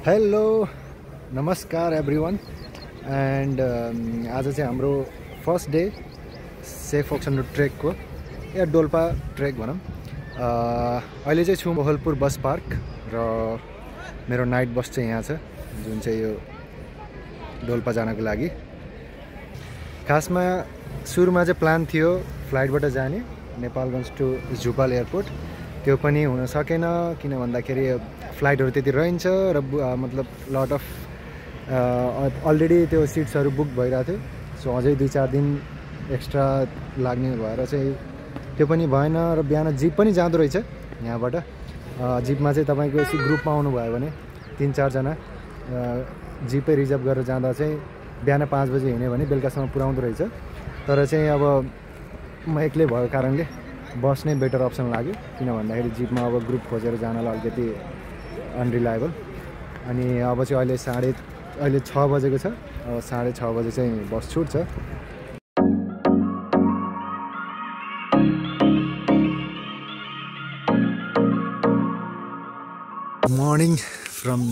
Hello नमस्कार everyone and आज चाहिँ हाम्रो फर्स्ट डे सेफ ओक्सन ट्रेकको या डोल्पा ट्रेक भनौँ। अहिले चाहिँ छु मोहलपुर बस पार्क र मेरो नाइट बस चाहिँ यहाँ छ जुन चाहिँ यो डोल्पा जानको लागि। खासमा सुरुमा चाहिँ प्लान थियो फ्लाइटबाट जाने नेपालगञ्ज टु झुपाल एयरपोर्ट, त्यो पनि हुन सकेन किन भन्दाखेरि फ्लाइटहरू त्यति रहन्छ र मतलब लट अफ अलरेडी त्यो सिट्सहरू बुक भइरहेको थियो। सो अझै 2-4 दिन एक्स्ट्रा लाग्ने भएर चाहिँ त्यो पनि भएन र बिहान जिप पनि जाँदो रहेछ यहाँबाट। जिपमा चाहिँ तपाईँको यसरी ग्रुपमा आउनुभयो भने 3-4 जना जिपै रिजर्भ गरेर जाँदा चाहिँ बिहान 5 बजे हिँड्यो भने बेलुकासम्म पुर्याउँदो रहेछ। तर चाहिँ अब म एक्लै भएको कारणले बस नै बेटर अप्सन लाग्यो किन भन्दाखेरि जिपमा अब ग्रुप खोजेर जानलाई अलिकति अनरिलायबल। अनि अब चाहिँ अहिले 6 बजेको छ, अब 6:30 बजे चाहिँ बस छुट्छ। Morning from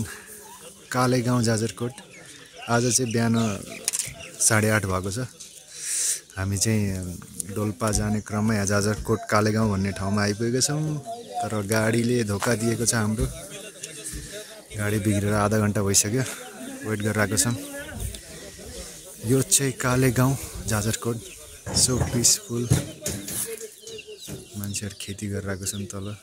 Kalegaun Jajarkot. आज चाहिँ बिहान 8:30 भएको छ। हामी चाहिँ डोल्पा जाने क्रममा यहाँ जाजरकोट कालेगाउँ भन्ने ठाउँमा आइपुगेका छौँ। तर गाडीले धोका दिएको छ, हाम्रो गाडी बिग्रेर आधा घन्टा भइसक्यो, वेट गरिरहेको छौँ। यो चाहिँ कालेगाउँ जाजरकोट, सो पिसफुल, मान्छेहरू खेती गरिरहेको छन् तल।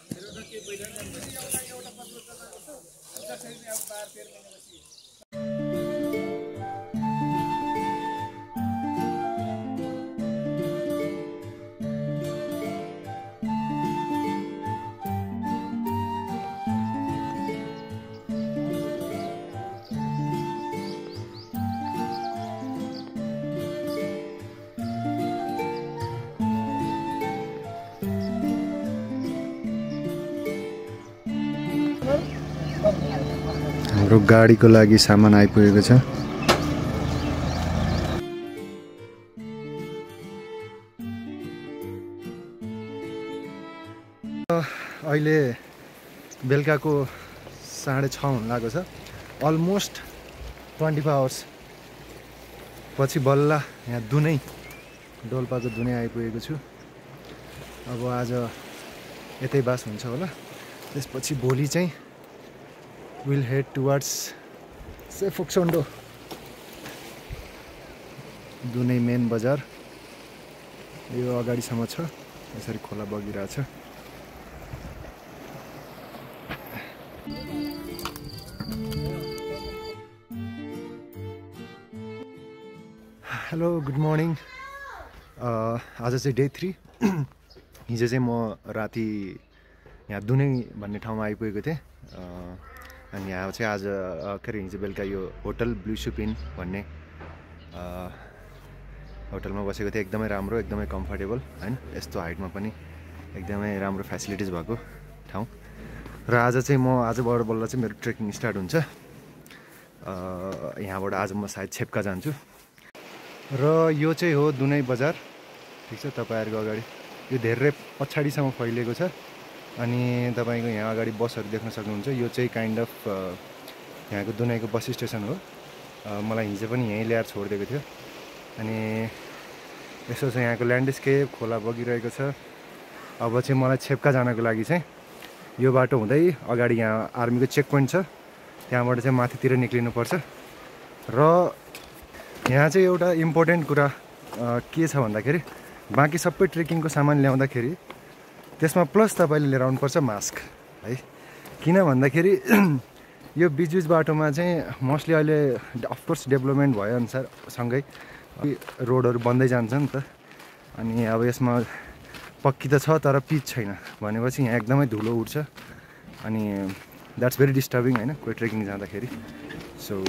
हाम्रो गाडीको लागि सामान आइपुगेको छ। अहिले बेलुकाको 6:30 हुन लागेको छ। अलमोस्ट 24 आवर्स पछि बल्ल यहाँ डोल्पाको दुनै आइपुगेको छु। अब आज यतै बास हुन्छ होला, त्यसपछि भोलि चाहिँ will head towards Shey Phoksundo Dunai main बजार। यो अगाडिसम्म छ, यसरी खोला बगिरहेछ। Hello good morning. आज चाहिँ डे 3। हिजो चाहिँ म राति यहाँ दुनै भन्ने ठाउँमा आइपुगेको थिएँ। अनि यहाँ चाहिँ आज के अरे हिजो बेलुका यो होटल ब्लु सुप इन भन्ने होटलमा बसेको थिएँ। एकदमै राम्रो, एकदमै कम्फर्टेबल होइन, यस्तो हाइटमा पनि एकदमै राम्रो फेसिलिटिज भएको ठाउँ। र आज चाहिँ आजबाट बल्ल चाहिँ मेरो ट्रेकिङ स्टार्ट हुन्छ। यहाँबाट आज म सायद छेप्का जान्छु। र यो चाहिँ हो दुनै बजार, ठिक छ। तपाईँहरूको अगाडि यो धेरै पछाडिसम्म फैलिएको छ। अनि तपाईँको यहाँ अगाडि बसहरू देख्न सक्नुहुन्छ। यो चाहिँ काइन्ड अफ यहाँको दुनैको बस स्टेसन हो। मलाई हिजो पनि यहीँ ल्याएर छोडिदिएको थियो। अनि यसो चाहिँ यहाँको ल्यान्डस्केप, खोला बगिरहेको छ। अब चाहिँ मलाई छेप्का जानको लागि चाहिँ यो बाटो हुँदै अगाडि यहाँ आर्मीको चेक पोइन्ट छ, त्यहाँबाट चाहिँ माथितिर निक्लिनुपर्छ। र यहाँ चाहिँ एउटा इम्पोर्टेन्ट कुरा के छ भन्दाखेरि बाँकी सबै ट्रेकिङको सामान ल्याउँदाखेरि त्यसमा प्लस तपाईँले लिएर आउनुपर्छ मास्क है। किन भन्दाखेरि यो बिच बाटोमा चाहिँ मोस्टली अहिले अफकोर्स डेभलपमेन्ट भएअनुसार सँगै रोडहरू बन्दै जान्छ नि त। अनि अब यसमा पक्की त छ तर पिच छैन भनेपछि यहाँ एकदमै धुलो उड्छ। अनि द्याट्स भेरी डिस्टर्बिङ होइन कोही ट्रेकिङ जाँदाखेरि। सो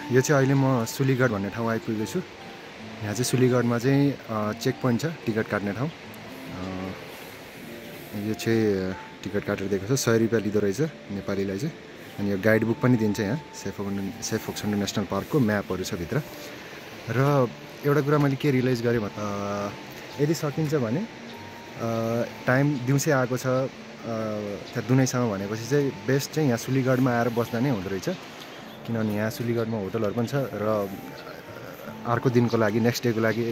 यो चाहिँ अहिले म सुलीगढ भन्ने ठाउँ आइपुगेको छु। यहाँ चाहिँ सुलीगढमा चाहिँ चेक पोइन्ट छ, टिकट काट्ने ठाउँ। यो चाहिँ टिकट काटेर दिएको छ, 100 रुपियाँ लिँदो रहेछ नेपालीलाई चाहिँ। अनि यो गाइड बुक पनि दिन्छ यहाँ, सेफ फोक्सन नेसनल पार्कको म्यापहरू छ भित्र। र एउटा कुरा मैले के रियलाइज गरेँ यदि सकिन्छ भने टाइम दिउँसै आएको छ त्यहाँ दुनैसम्म भनेपछि चाहिँ बेस्ट चाहिँ यहाँ सुलीगढमा आएर बस्दा नै हुँदो रहेछ। किनभने यहाँ सुलीगढमा होटलहरू पनि छ र अर्को दिनको लागि नेक्स्ट डेको लागि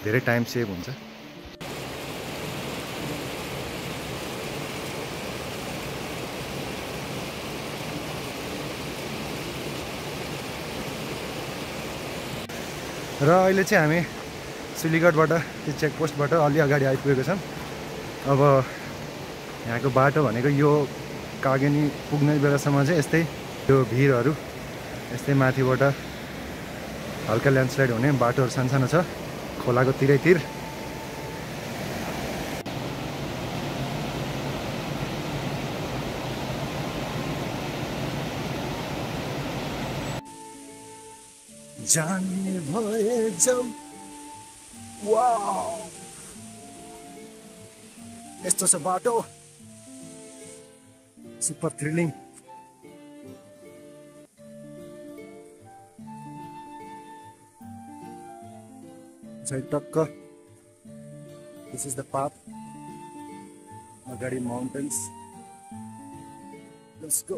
धेरै टाइम सेभ हुन्छ। र अहिले चाहिँ हामी सुलीगढबाट त्यो चेकपोस्टबाट अलि अगाडि आइपुगेको छौँ। अब यहाँको बाटो भनेको यो कागेनी पुग्ने बेलासम्म चाहिँ यस्तै त्यो भिरहरू, यस्तै माथिबाट हल्का ल्यान्डस्लाइड हुने बाटोहरू सानो छ खोलाको तिरैतिर। जाने भए जाऊ, वाउ यस्तो छ बाटो, सुपर थ्रिलिङ। टक्क दिस इज द पाथ, अगाडि माउन्टेन्स, लेट्स गो।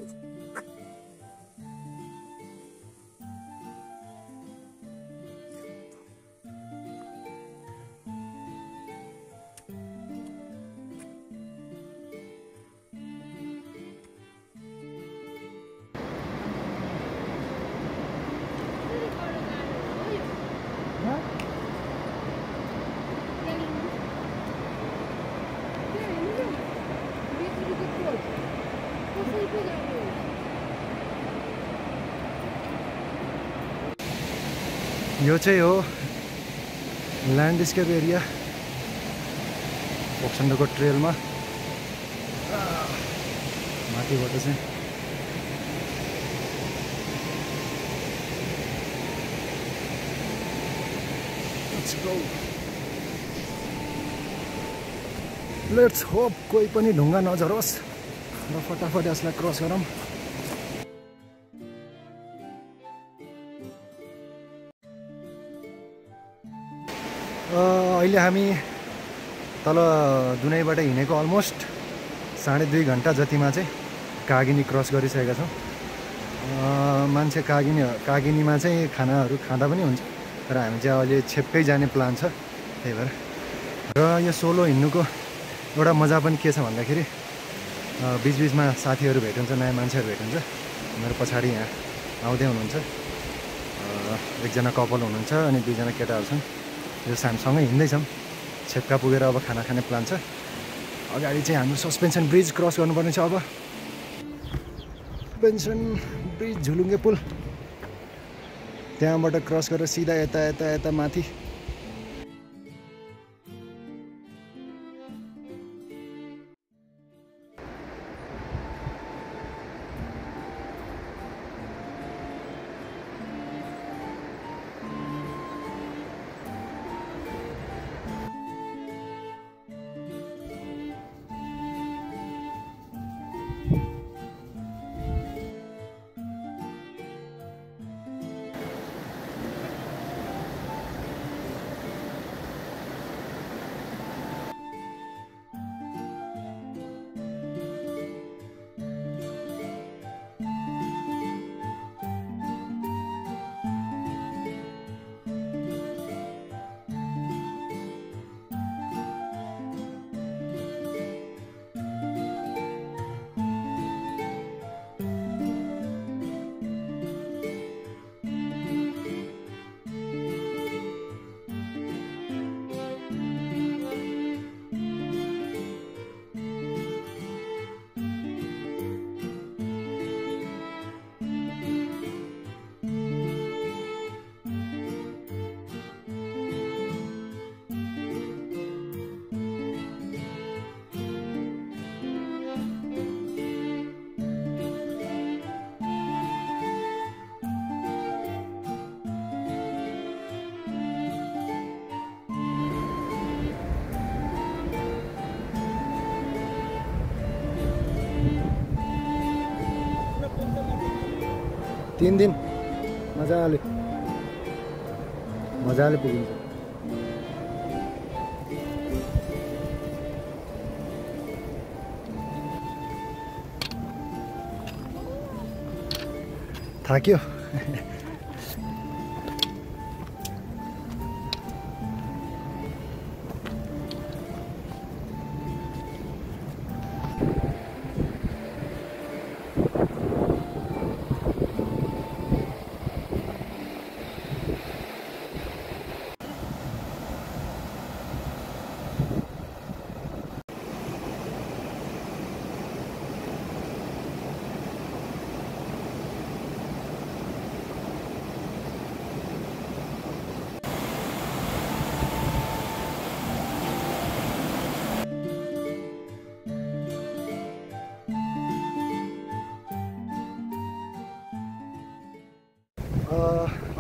यो चाहिँ हो ल्यान्डस्केप एरिया फोक्सन्डोको ट्रेलमा। माथिबाट चाहिँ लेट्स होप कोही पनि ढुङ्गा नझरोस् र फटाफट यसलाई क्रस गरौँ। अहिले हामी तल दुनैबाट हिँडेको अलमोस्ट 2.5 घन्टा जतिमा चाहिँ कागिनी क्रस गरिसकेका छौँ। मान्छे कागिनीमा चाहिँ खानाहरू खाँदा पनि हुन्छ, तर हामी चाहिँ अहिले छेप्कै जाने प्लान छ त्यही भएर। र यो सोलो हिँड्नुको एउटा मजा पनि के छ भन्दाखेरि बिचबिचमा साथीहरू भेटिन्छ, नयाँ मान्छेहरू भेटिन्छ। मेरो पछाडि यहाँ आउँदै हुनुहुन्छ एकजना कपाल हुनुहुन्छ अनि 2जना केटाहरू छन्। यो हामीसँगै हिँड्दैछौँ, छेप्का पुगेर अब खाना खाने प्लान छ। अगाडि चाहिँ हाम्रो सस्पेन्सन ब्रिज क्रस गर्नुपर्ने छ। अब सस्पेन्सन ब्रिज झुलुङ्गे पुल, त्यहाँबाट क्रस गरेर सिधा यता माथि। 3 दिन मजाले पुगिन्छ। थाक्यो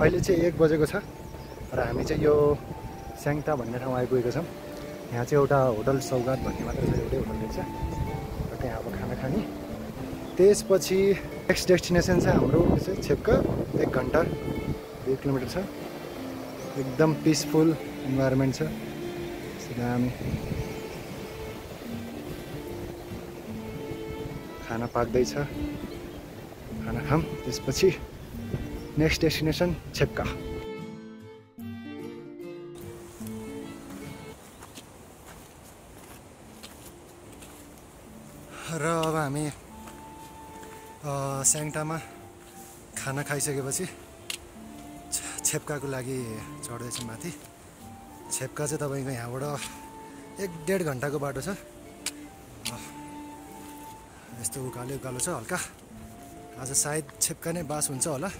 अहिले चाहिँ 1 बजेको छ र हामी चाहिँ यो स्याङ्ता भन्ने ठाउँ आइपुगेको छौँ। यहाँ चाहिँ एउटा होटल सौगात भन्ने मात्र छ, एउटै होटल रहेछ र त्यहाँ अब खाना खाने। त्यसपछि नेक्स्ट डेस्टिनेसन चाहिँ हाम्रो चाहिँ छेप्का। 1 घन्टा 2 किलोमिटर छ। एकदम पिसफुल इन्भाइरोमेन्ट छ। हामी खाना पाक्दैछ, खाना खाऊँ। त्यसपछि नेक्स्ट डेस्टिनेसन छेप्का। र अब हामी स्याङ्टामा खाना खाइसकेपछि छेप्काको लागि चढ्दैछौँ माथि। छेप्का चाहिँ तपाईँको यहाँबाट 1-1.5 घन्टाको बाटो छ। यस्तो उकालो छ हल्का। आज सायद छेप्का नै बास हुन्छ होला।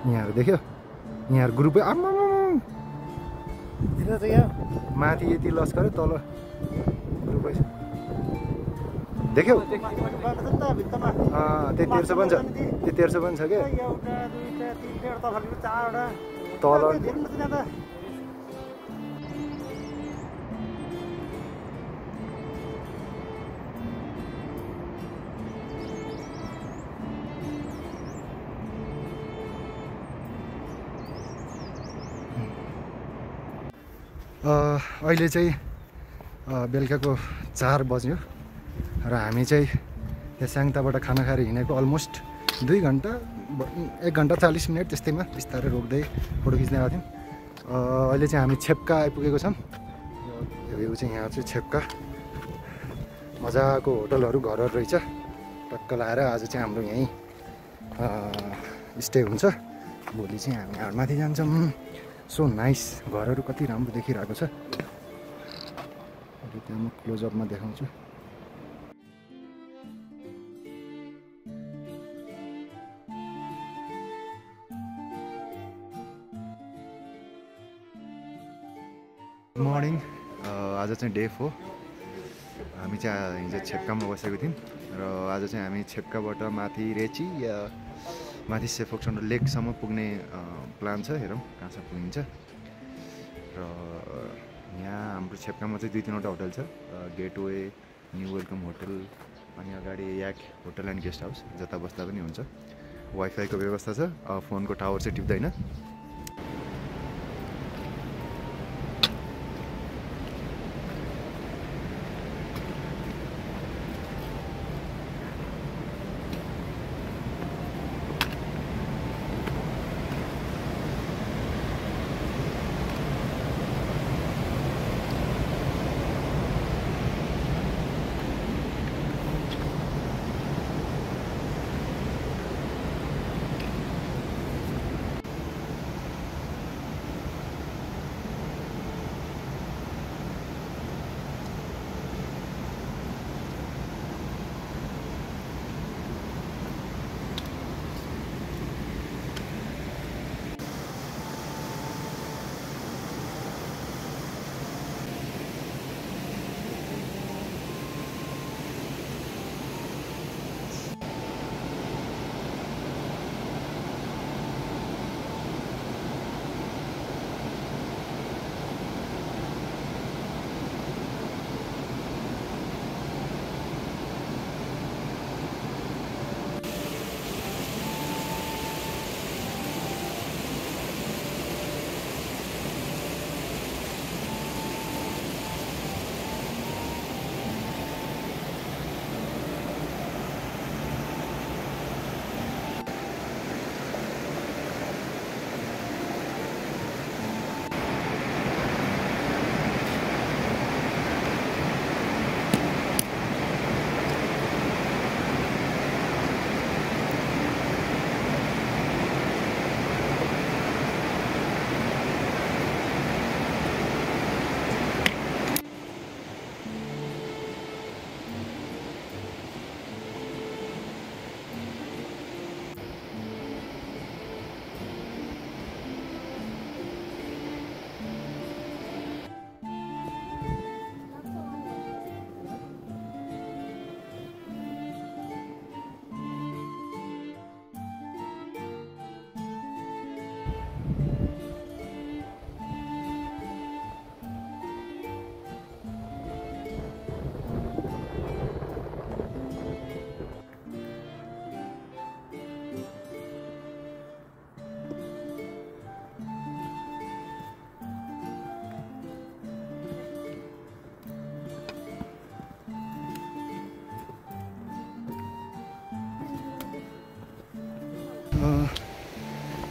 यहाँहरू देख्यो, यहाँहरू ग्रुपै आम्मा माथि यति लस्कर तल ग्रुपै छ। देख्यौ? त्यही 1300 पनि छ, त्यो 1300 पनि छ क्या तल। अहिले चाहिँ बेलुकाको 4 बज्यो र हामी चाहिँ यहाँ स्याङ्ताबाट खाना खाएर हिँडेको अलमोस्ट 2 घन्टा 1 घन्टा 40 मिनट त्यस्तैमा बिस्तारै रोक्दै फोटो खिच्दै आएको थियौँ। अहिले चाहिँ हामी छेप्का आइपुगेको छौँ। भ्यू चाहिँ यहाँ चाहिँ छेप्का मजाको होटलहरू घरहरू रहेछ। टक्क लाएर आज चाहिँ हाम्रो यहीँ स्टे हुन्छ। भोलि चाहिँ हामी माथि जान्छौँ। सो नाइस, घरहरू कति राम्रो देखिरहेको छ। त्यहाँ म क्लोजअपमा देखाउँछु। Good morning. आज चाहिँ डे 4। हामी चाहिँ हिजो छेप्कामा बसेको थियौँ र आज चाहिँ हामी छेप्काबाट माथि रेची या माथि सेफोक्सन लेकसम्म पुग्ने प्लान छ। हेरौँ कहाँसम्म पुगिन्छ। र यहाँ हाम्रो छेप्कामा चाहिँ 2-3वटा होटल छ। गेटवे, न्यू वेलकम होटल, अनि अगाडि याक होटल एन्ड गेस्ट हाउस, जता बस्दा पनि हुन्छ। वाइफाईको व्यवस्था छ। फोनको टावर चाहिँ टिप्दैन।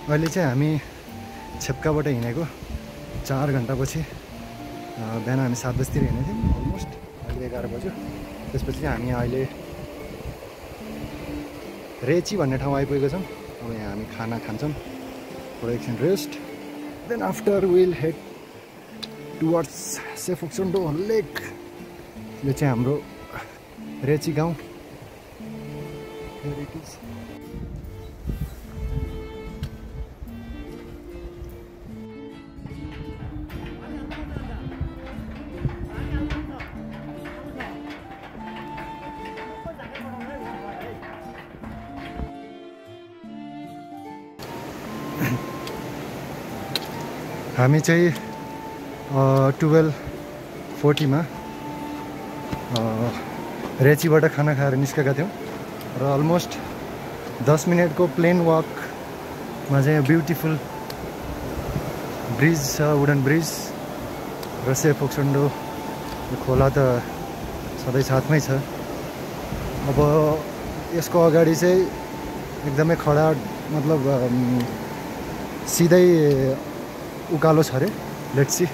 अहिले चाहिँ हामी छेप्काबाट हिँडेको 4 घन्टापछि। बिहान हामी 7 बजीतिर हिँडेको थियौँ, अलमोस्ट अहिले 11 बज्यो। त्यसपछि चाहिँ हामी अहिले रेची भन्ने ठाउँ आइपुगेको छौँ। अब यहाँ हामी खाना खान्छौँ, थोरै एकछिन rest, then after will head towards Shey Phoksundo lake. यो चाहिँ हाम्रो रेची गाउँ। हामी चाहिँ 12:40 रेचीबाट खाना खाएर निस्केका थियौँ र अलमोस्ट 10 मिनटको प्लेन वाकमा चाहिँ ब्युटिफुल ब्रिज छ, वुडन ब्रिज र सेफोक्सोन्डो खोला त सधैँ साथमै छ। अब यसको अगाडि चाहिँ एकदमै खडा मतलब सिधै उकालो छ अरे। Let's see.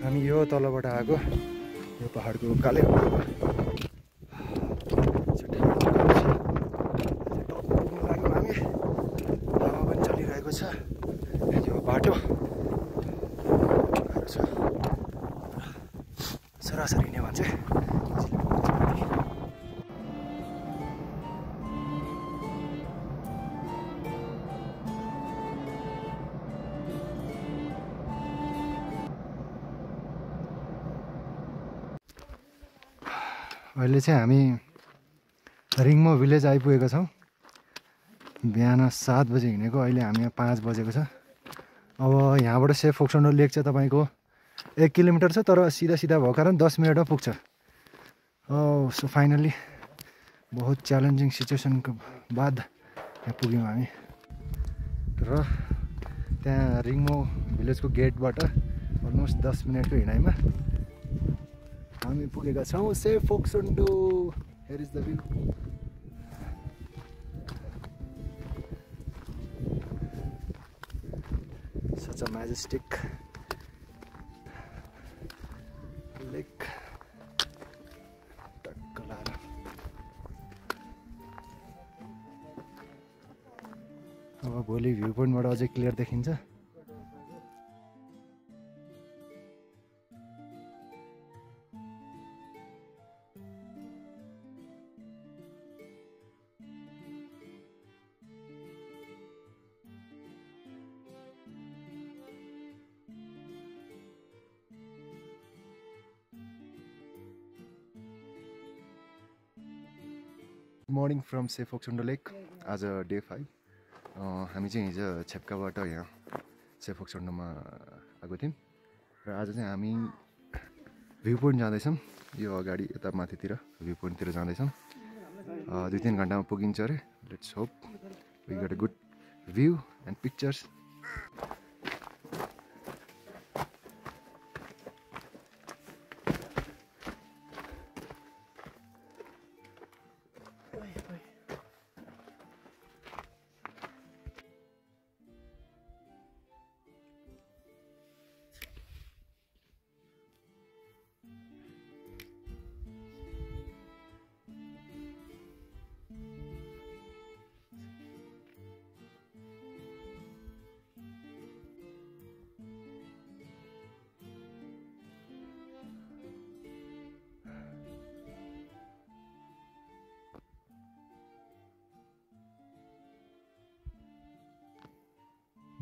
हामी यो तलबाट आएको, यो पहाडको उकालै लाग्यो, हामी हावा पनि चलिरहेको छ। यो बाटो छ सरासरी हिँड्यो भने चाहिँ अहिले चाहिँ हामी रिङमो भिलेज आइपुगेका छौँ। बिहान 7 बजे हिँडेको, अहिले हामी यहाँ 5 बजेको छ। अब यहाँबाट सेफोक्सोन्डो लेक चाहिँ तपाईँको 1 किलोमिटर छ, तर सिधा सिधा भएको कारण 10 मिनटमा पुग्छ। सो फाइनली बहुत च्यालेन्जिङ सिचुएसनको बाद यहाँ पुग्यौँ हामी। र त्यहाँ रिङमो भिलेजको गेटबाट अलमोस्ट 10 मिनटको हिँडाइमा हामी पुगेका छौँ Shey Phoksundo. Here is the view. Such a majestic lake. Takkalara. अब भोलि भ्यू पोइन्टबाट अझै क्लियर देखिन्छ। मर्निङ फ्रम सेफोक्सोन्डो लेक। आज डे 5। हामी चाहिँ हिजो छेप्काबाट यहाँ सेफोक्सोन्डोमा आएको थियौँ र आज चाहिँ हामी भ्यू पोइन्ट जाँदैछौँ। यो अगाडि यता माथितिर भ्यू पोइन्टतिर जाँदैछौँ। 2-3 घन्टामा पुगिन्छ अरे। Let's hope we got a good view and pictures.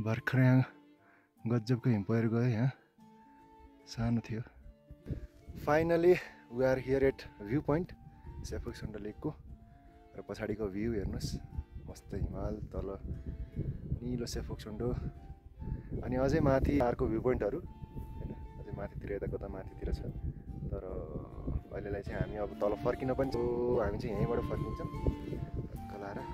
भर्खर यहाँ गजबको हिम पहिरो गयो। यहाँ सानो थियो। Finally we are here at view point Shey Phoksundo लेकको। र पछाडिको भ्यू हेर्नुहोस्, मस्त हिमाल, तल निलो सेफोक्सोन्डो, अनि अझै माथि अर्को भ्यू पोइन्टहरू हैन, अझै माथितिर यता कता माथितिर छ। तर अहिलेलाई चाहिँ हामी अब तल फर्किन पनि हामी चाहिँ यहीँबाट फर्किन्छौँ कलारा।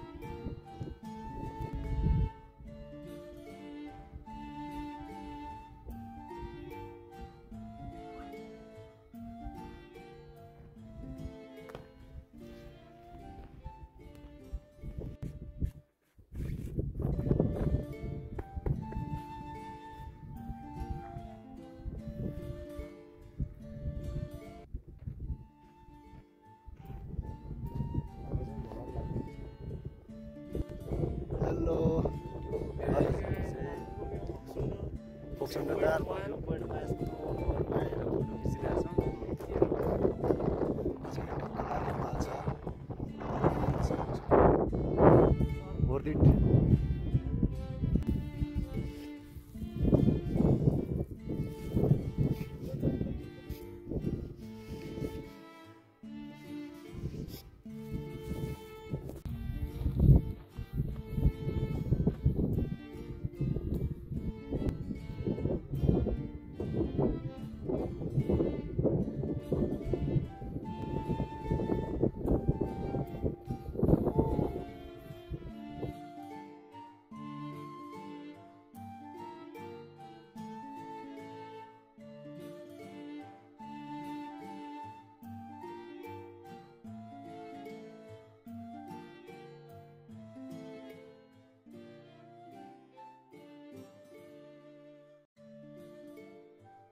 फोक्सन्डोदार वर्थ इट।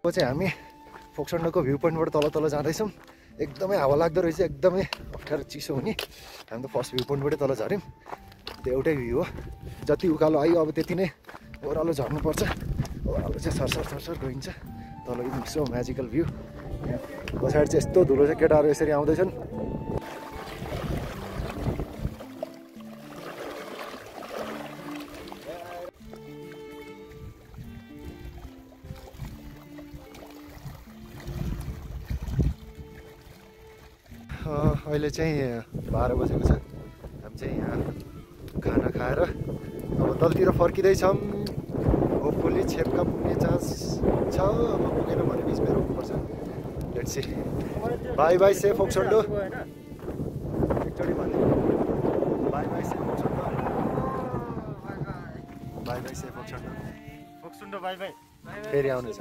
चाहिँ हामी फोक्सन्डोको भ्यू पोइन्टबाट तल तल जाँदैछौँ। एकदमै हावा लाग्दो रहेछ, एकदमै अप्ठ्यारो चिसो हुने। हामी त फर्स्ट भ्यू पोइन्टबाटै तल झऱ्यौँ। त्यो एउटै भ्यू हो, जति उकालो आयो अब त्यति नै ओह्रालो झर्नुपर्छ। ओह्रालो चाहिँ सरसर सरसर गइन्छ। तल सो म्याजिकल भ्यू। पछाडि चाहिँ यस्तो धुलो छ, केटाहरू यसरी आउँदैछन्। अहिले चाहिँ 12 बजेको छ। हामी चाहिँ यहाँ खाना खाएर अब तलतिर फर्किँदैछौँ। होपफुल्ली छेप्का पुग्ने चान्स छ। अब पुगेन भने बिचमा रोक्नुपर्छ। Let's see. Bye bye Shey Phoksundo. एकचोटि भन्दै bye bye Shey Phoksundo. Bye bye Shey Phoksundo. Phoksundo bye bye. फेरि आउनेछ।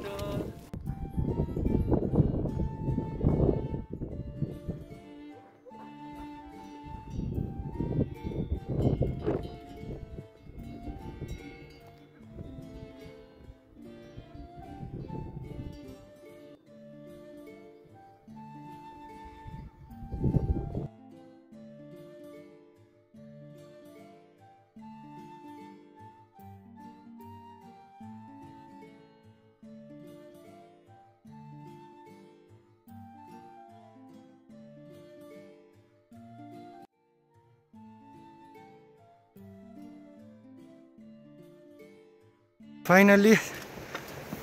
फाइनल्ली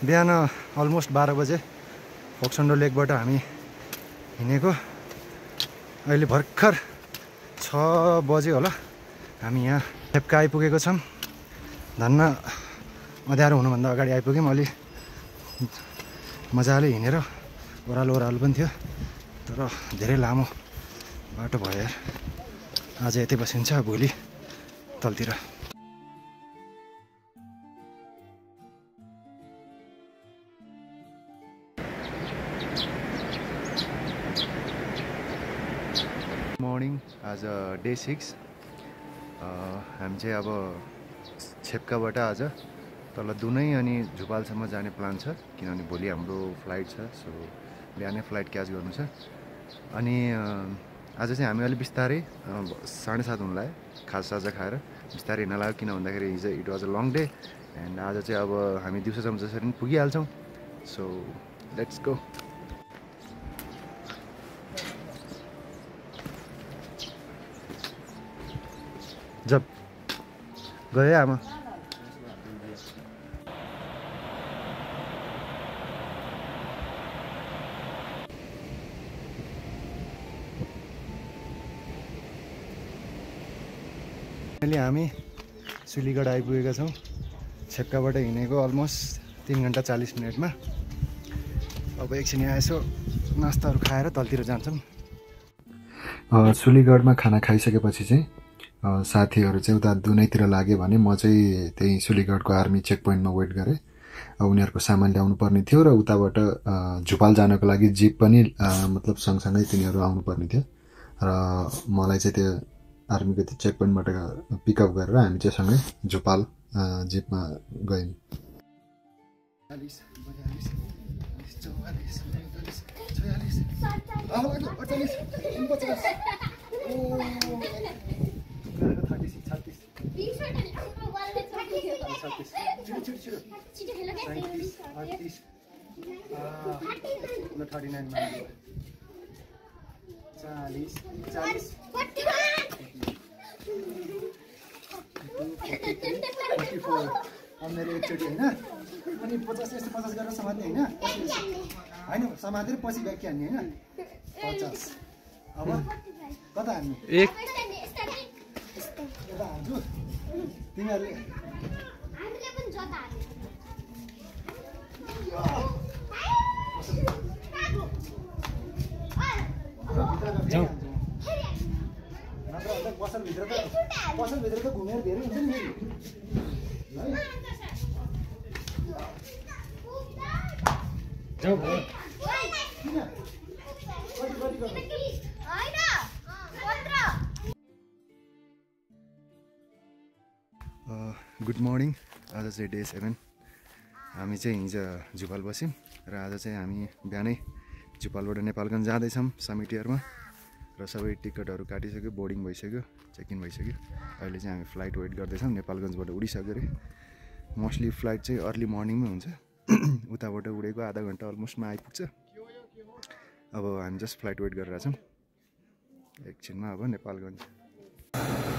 बिहान अलमोस्ट 12 बजे फोक्सन्डो लेकबाट हामी हिँडेको। अहिले भर्खर 6 बजे होला हामी यहाँ छेप्का आइपुगेको छौँ। धन्न अँध्यारो हुनुभन्दा अगाडि आइपुग्यौँ। अलि मजाले हिँडेर ओह्रालो ओह्रालो पनि थियो, तर धेरै लामो बाटो भयो यार। आज यतै बसिन्छ, भोलि तलतिर। मर्निङ आज डे 6। हामी चाहिँ अब छेप्काबाट आज तल दुनै अनि झुपालसम्म जाने प्लान छ, किनभने भोलि हाम्रो फ्लाइट छ। सो बिहानै फ्लाइट क्याच गर्नु छ। अनि आज चाहिँ हामी अलिक बिस्तारै 7:30 हुन लाग्यो खाजासाजा खाएर बिस्तारै हिँड्न लाग्यो। किन भन्दाखेरि हिजो it was a long day and आज चाहिँ अब हामी दिउँसोसम्म जसरी पनि पुगिहाल्छौँ। So let's go. जब गयो आमा। अहिले हामी सुलीगढ आइपुगेका छौँ। छेप्काबाट हिँडेको अलमोस्ट 3 घन्टा 40 मिनटमा। अब एकछिन यहाँ यसो नास्ताहरू खाएर तलतिर जान्छौँ। सुलीगढमा खाना खाइसकेपछि चाहिँ साथीहरू चाहिँ उता दुनैतिर लाग्यो भने म चाहिँ त्यही सुलीगढको आर्मी चेक पोइन्टमा वेट गरेँ। उनीहरूको सामान ल्याउनु पर्ने थियो र उताबाट झुपाल जानको लागि जिप पनि मतलब सँगसँगै तिनीहरू आउनुपर्ने थियो र मलाई चाहिँ त्यो आर्मीको त्यो चेक पोइन्टबाट पिकअप गरेर हामी चाहिँ सँगै झुपाल जिपमा गयौँ। 38 ल 39 मा 40 40 44 अब मेरो एकचोटि होइन अनि 50 यस्तो 50 गरेर समात्ने होइन होइन समातेर पछि ब्याक हान्ने होइन 50 अब कता हान्नु एक यता हान्छु तिमीहरूले जाऊ नत्र पसलभित्र त घुमेर धेरै हुन्छ नि है जाऊ किन कति गर्नु गुड मर्निङ आज चाहिँ डे 7 हामी चाहिँ हिजो झुपाल बस्यौँ र आज चाहिँ हामी बिहानै झुपालबाट नेपालगञ्ज जाँदैछौँ समिट इयरमा र सबै टिकटहरू काटिसक्यो बोर्डिङ भइसक्यो चेक इन भइसक्यो अहिले चाहिँ हामी फ्लाइट वेट गर्दैछौँ नेपालगञ्जबाट उडिसक्यो अरे मोस्टली फ्लाइट चाहिँ अर्ली मर्निङमै हुन्छ उताबाट उडेको आधा घन्टा अलमोस्टमा आइपुग्छ अब हामी जस्ट फ्लाइट वेट गरिरहेछौँ एकछिनमा अब नेपालगञ्ज